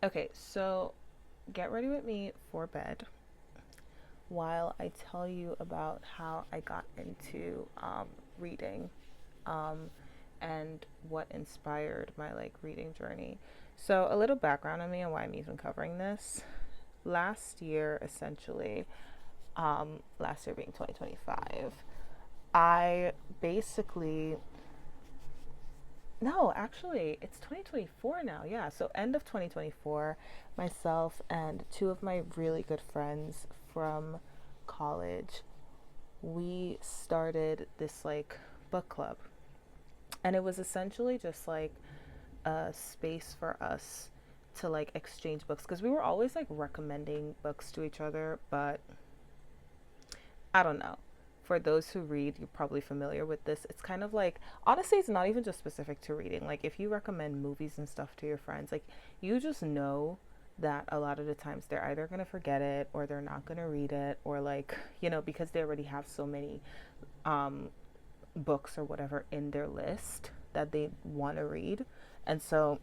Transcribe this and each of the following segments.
Okay, so get ready with me for bed while I tell you about how I got into reading um, and what inspired my like reading journey. So a little background on me and why I'm even covering this. Last year, essentially, last year being 2025, I basically no, actually, it's 2024 now. Yeah. So, end of 2024, myself and two of my really good friends from college, we started this like book club. And it was essentially just like a space for us to like exchange books because we were always like recommending books to each other, but I don't know. For those who read, you're probably familiar with this. It's kind of like, honestly, it's not even just specific to reading. Like, if you recommend movies and stuff to your friends, like, you just know that a lot of the times they're either going to forget it or they're not going to read it, or like, because they already have so many um, books or whatever in their list that they want to read. And so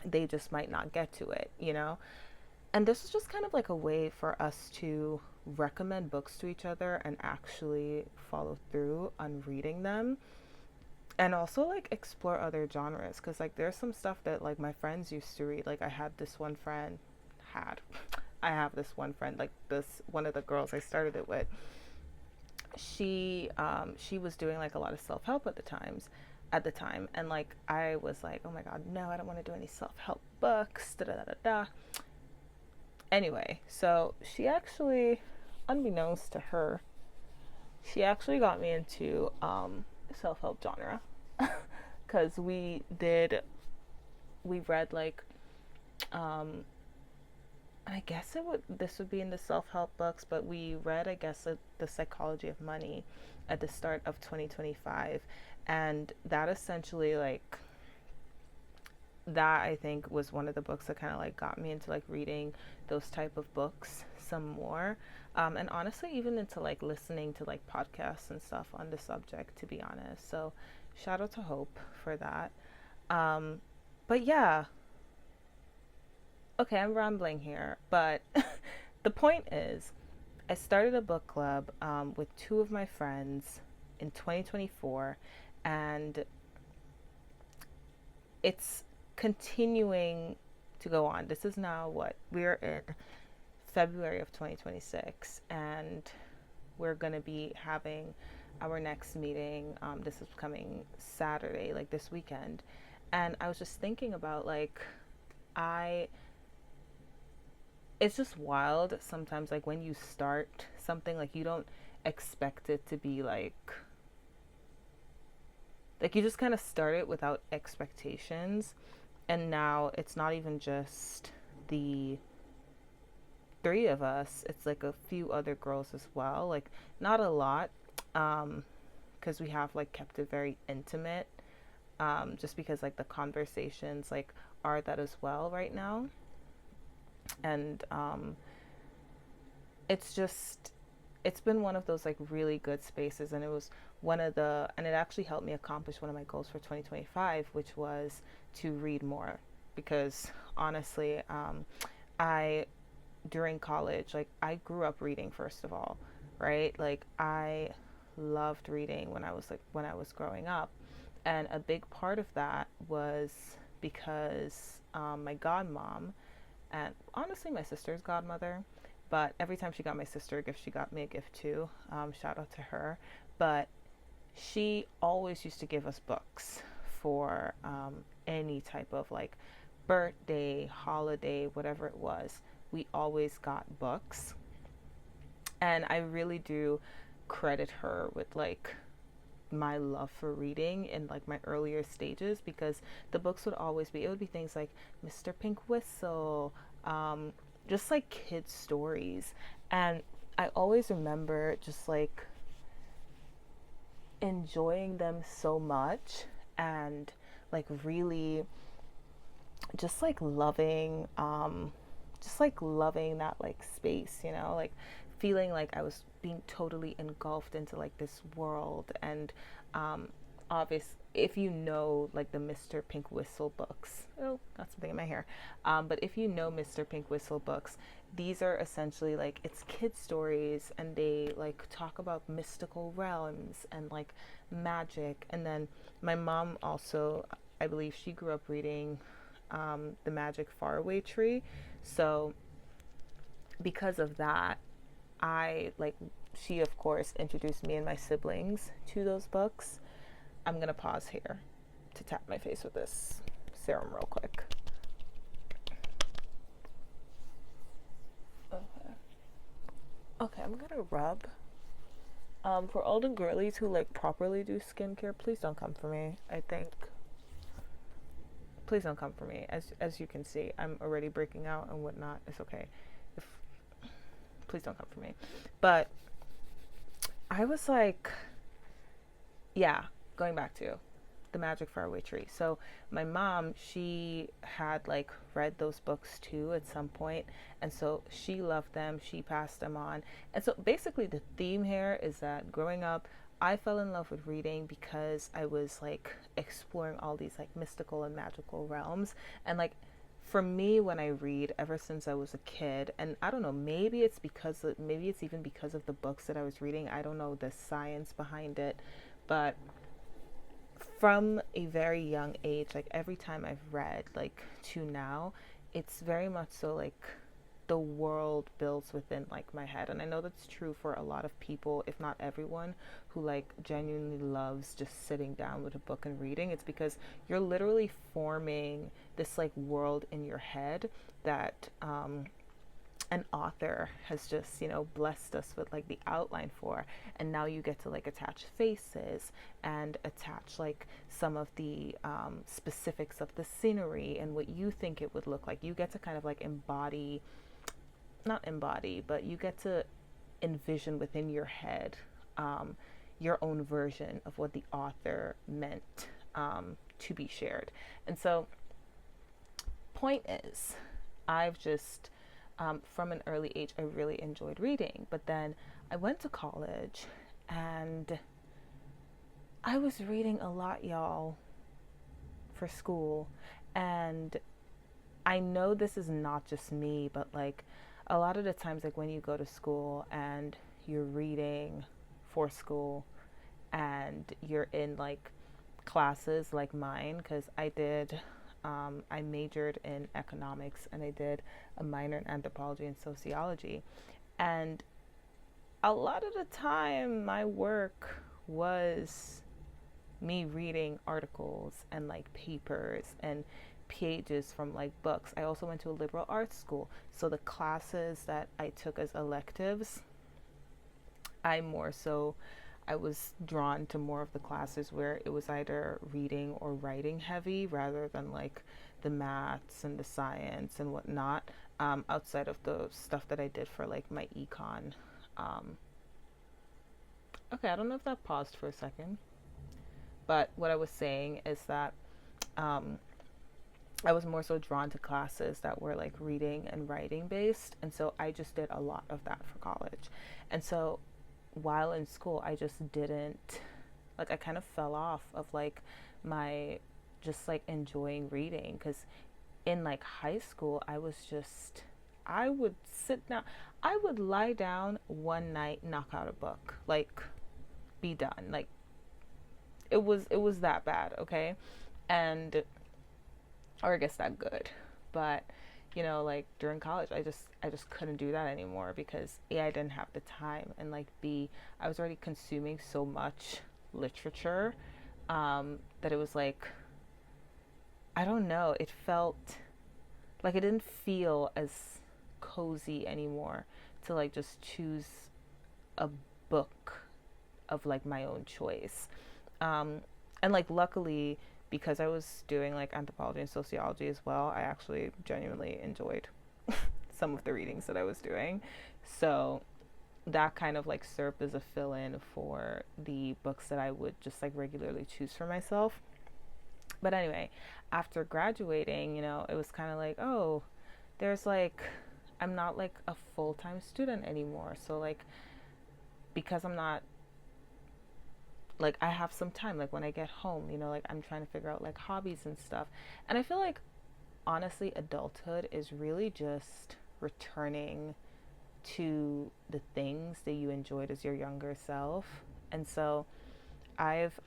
they just might not get to it. And this is just kind of like a way for us to recommend books to each other and actually follow through on reading them, and also like explore other genres, because like there's some stuff that like my friends used to read. Like had I have this one friend, like this one of the girls I started it with. She was doing like a lot of self-help at the time, and like I was like, oh my god, no, I don't want to do any self-help books, da da da da da. Anyway, so she actually, unbeknownst to her, she actually got me into self help genre because we read like um, I guess this would be in the self help books, but we read, I guess, the Psychology of Money at the start of 2025, and that essentially like that I think was one of the books that kind of like got me into like reading those type of books some more, and honestly even into like listening to like podcasts and stuff on the subject, to be honest. So shout out to Hope for that. um, but yeah, okay, I'm rambling here, but the point is I started a book club with two of my friends in 2024, and it's continuing to go on. This is now what we're in February of 2026, and we're going to be having our next meeting. This is coming Saturday, like this weekend. And I was just thinking about like, I, it's just wild sometimes, like when you start something, like you don't expect it to be like you just kind of start it without expectations. And now it's not even just the three of us, it's like a few other girls as well. Like, not a lot, because we have like kept it very intimate, just because like the conversations like are that as well right now. And it's just, it's been one of those like really good spaces, and it actually helped me accomplish one of my goals for 2025, which was to read more. Because honestly, I during college, like I grew up reading first of all, right? Like I loved reading when I was growing up, and a big part of that was because my godmom, and honestly my sister's godmother, but every time she got my sister a gift, she got me a gift too. Shout out to her. But she always used to give us books for any type of like birthday, holiday, whatever it was. We always got books. And I really do credit her with like my love for reading in like my earlier stages, because the books it would be things like Mr. Pink Whistle, um, just like kids stories. And I always remember just like enjoying them so much, and like really just like loving that like space, like feeling like I was being totally engulfed into like this world. And obvious if you know like the Mr. Pink Whistle books. Oh, got something in my hair. But if you know Mr. Pink Whistle books, these are essentially like it's kid stories, and they like talk about mystical realms and like magic. And then my mom also, I believe she grew up reading the Magic Faraway Tree. So because of that, I like she of course introduced me and my siblings to those books. I'm gonna pause here to tap my face with this serum real quick. Okay. Okay, I'm gonna rub. For all the girlies who like properly do skincare, please don't come for me. I think. Please don't come for me. As you can see, I'm already breaking out and whatnot. It's okay. If please don't come for me. But I was like, yeah, going back to the Magic Faraway Tree. So my mom, she had like read those books too at some point, and so she loved them. She passed them on, and so basically the theme here is that growing up, I fell in love with reading because I was like exploring all these like mystical and magical realms, and like for me when I read ever since I was a kid, and I don't know, maybe it's even because of the books that I was reading. I don't know the science behind it, but from a very young age, like every time I've read, like to now, it's very much so like the world builds within like my head. And I know that's true for a lot of people, if not everyone, who like genuinely loves just sitting down with a book and reading. It's because you're literally forming this like world in your head that an author has just blessed us with like the outline for, and now you get to like attach faces and attach like some of the specifics of the scenery and what you think it would look like. You get to kind of like not embody, but you get to envision within your head your own version of what the author meant to be shared. And so point is, I've just from an early age, I really enjoyed reading. But then I went to college and I was reading a lot, y'all, for school. And I know this is not just me, but like a lot of the times, like when you go to school and you're reading for school and you're in like classes like mine, because I majored in economics and I did a minor in anthropology and sociology. And a lot of the time, my work was me reading articles and like papers and pages from like books. I also went to a liberal arts school. So the classes that I took as electives, I was drawn to more of the classes where it was either reading or writing heavy rather than like the maths and the science and whatnot, outside of the stuff that I did for like my econ. Um, okay, I don't know if that paused for a second, but what I was saying is that um, I was more so drawn to classes that were like reading and writing based. And so I just did a lot of that for college. And so while in school, I just didn't, like, I kind of fell off of like my just like enjoying reading. Because in like high school, I would sit down, I would lie down one night, knock out a book, like be done. Like it was that bad, okay? And or I guess that good. But like during college, I just couldn't do that anymore because A, I didn't have the time, and like B, I was already consuming so much literature that it was like, I don't know, it felt like it didn't feel as cozy anymore to like just choose a book of like my own choice. Um, and like luckily, because I was doing like anthropology and sociology as well, I actually genuinely enjoyed some of the readings that I was doing. So that kind of like served as a fill in for the books that I would just like regularly choose for myself. But anyway, after graduating, it was kind of like, oh, there's like, I'm not like a full time student anymore. So, like, because I'm not like I have some time, like when I get home, like I'm trying to figure out like hobbies and stuff. And I feel like honestly adulthood is really just returning to the things that you enjoyed as your younger self. And so I've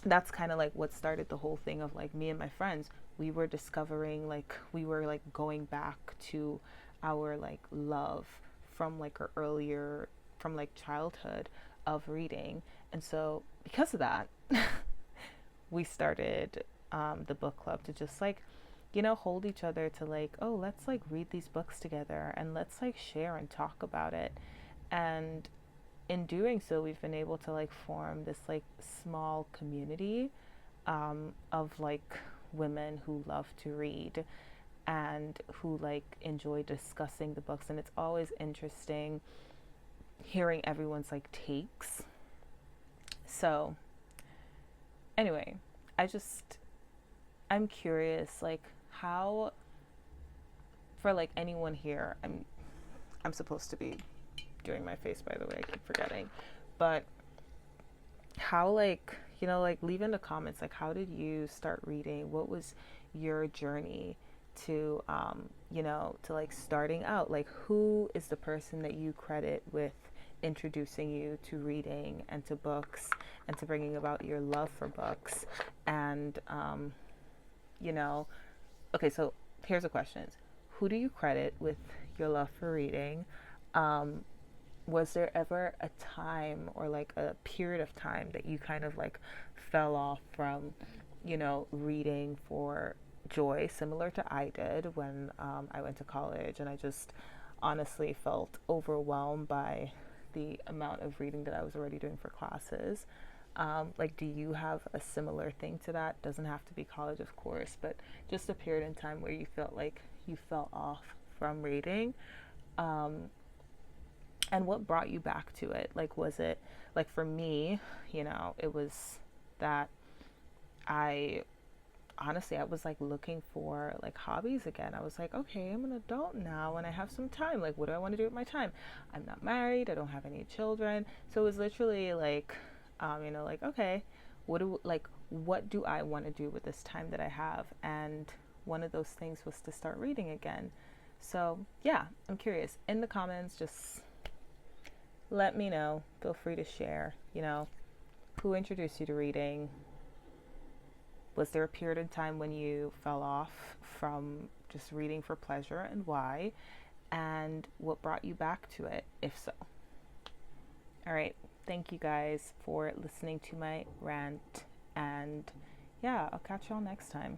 that's kind of like what started the whole thing of like me and my friends. We were discovering, like we were like going back to our like love from like our earlier, from like childhood of reading. And so because of that, we started the book club to just like, hold each other to like, oh, let's like read these books together and let's like share and talk about it. And in doing so, we've been able to like form this like small community of like women who love to read and who like enjoy discussing the books. And it's always interesting hearing everyone's like takes. So anyway, I'm curious, like how, for like anyone here, I'm supposed to be doing my face, by the way, I keep forgetting, but how, like, like leave in the comments, like how did you start reading? What was your journey to to like starting out? Like who is the person that you credit with introducing you to reading and to books and to bringing about your love for books? And you know okay, so here's the questions. Who do you credit with your love for reading? um was there ever a time or like a period of time that you kind of like fell off from, reading for joy, similar to I did when I went to college, and I just honestly felt overwhelmed by the amount of reading that I was already doing for classes. Like, do you have a similar thing to that? Doesn't have to be college, of course, but just a period in time where you felt like you fell off from reading. Um, and what brought you back to it? Like, was it like for me, it was that I honestly, I was like looking for like hobbies again. I was like, okay, I'm an adult now and I have some time. Like, what do I want to do with my time? I'm not married, I don't have any children. So it was literally like, like, okay, what do I want to do with this time that I have? And one of those things was to start reading again. So yeah, I'm curious. In the comments, just let me know. Feel free to share, who introduced you to reading? Was there a period in time when you fell off from just reading for pleasure, and why? And what brought you back to it, if so? All right. Thank you guys for listening to my rant. And yeah, I'll catch y'all next time.